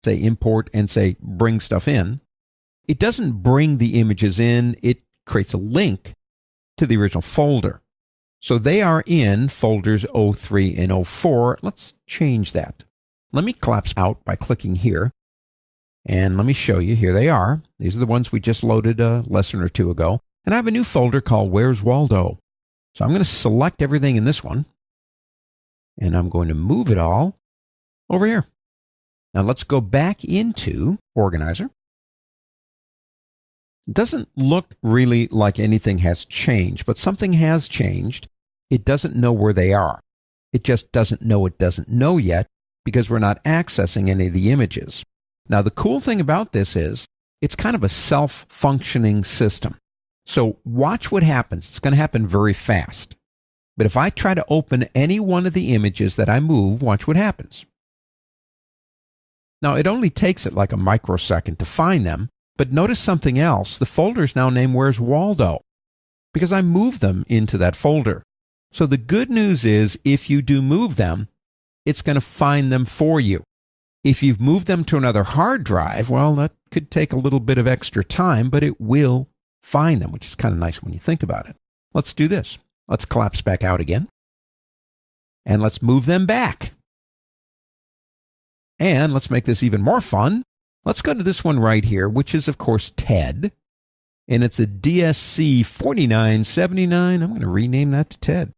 say import and say bring stuff in, it doesn't bring the images in, it creates a link to the original folder. So they are in folders 03 and 04. Let's change that. Let me collapse out by clicking here. And let me show you. Here they are. These are the ones we just loaded a lesson or two ago. And I have a new folder called Where's Waldo? So I'm going to select everything in this one. And I'm going to move it all over here. Now let's go back into Organizer. It doesn't look really like anything has changed, but something has changed. It doesn't know where they are. It just doesn't know yet because we're not accessing any of the images. Now the cool thing about this is it's kind of a self-functioning system. So watch what happens. It's going to happen very fast. But if I try to open any one of the images that I move, watch what happens. Now it only takes it like a microsecond to find them. But notice something else. The folder is now named Where's Waldo? Because I moved them into that folder. So the good news is if you do move them, it's going to find them for you. If you've moved them to another hard drive, well, that could take a little bit of extra time, but it will find them, which is kind of nice when you think about it. Let's do this. Let's collapse back out again. And let's move them back. And let's make this even more fun. Let's go to this one right here, which is, of course, TED. And it's a DSC 4979. I'm going to rename that to TED.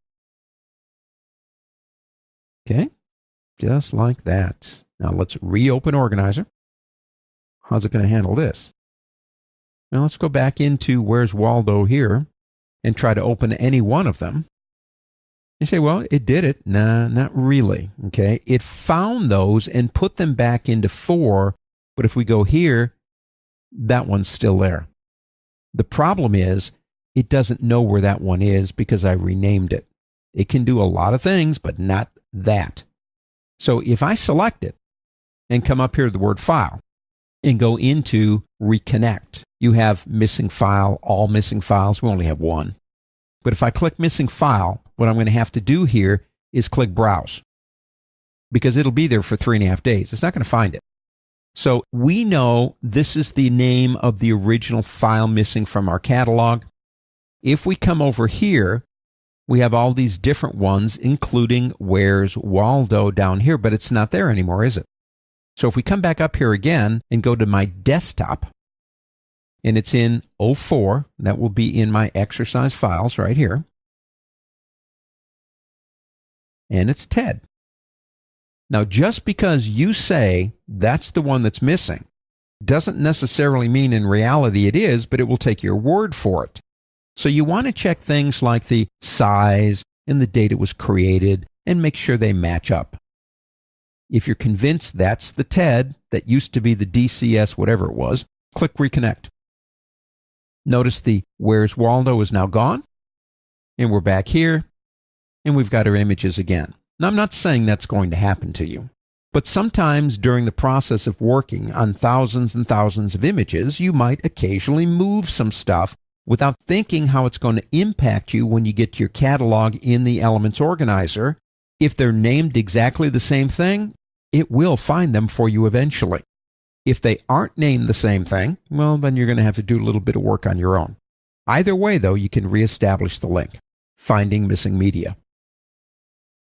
Okay, just like that. Now let's reopen Organizer. How's it going to handle this? Now let's go back into Where's Waldo here and try to open any one of them. You say, well, it did it. Nah, not really. Okay, it found those and put them back into 4. But if we go here, that one's still there. The problem is it doesn't know where that one is because I renamed it. It can do a lot of things, but not that. So if I select it and come up here to the word file and go into reconnect, you have missing file, all missing files. We only have one. But if I click missing file, what I'm going to have to do here is click browse because it'll be there for 3.5 days. It's not going to find it. So we know this is the name of the original file missing from our catalog. If we come over here, we have all these different ones, including Where's Waldo down here, but it's not there anymore, is it? So if we come back up here again and go to my desktop, and it's in 04, that will be in my exercise files right here, and it's TED. Now, just because you say that's the one that's missing doesn't necessarily mean in reality it is, but it will take your word for it. So you want to check things like the size and the date it was created and make sure they match up. If you're convinced that's the TED that used to be the DCS, whatever it was, click Reconnect. Notice the Where's Waldo is now gone, and we're back here, and we've got our images again. Now, I'm not saying that's going to happen to you, but sometimes during the process of working on thousands and thousands of images, you might occasionally move some stuff without thinking how it's going to impact you when you get to your catalog in the Elements Organizer. If they're named exactly the same thing, it will find them for you eventually. If they aren't named the same thing, well, then you're going to have to do a little bit of work on your own. Either way, though, you can reestablish the link, Finding Missing Media.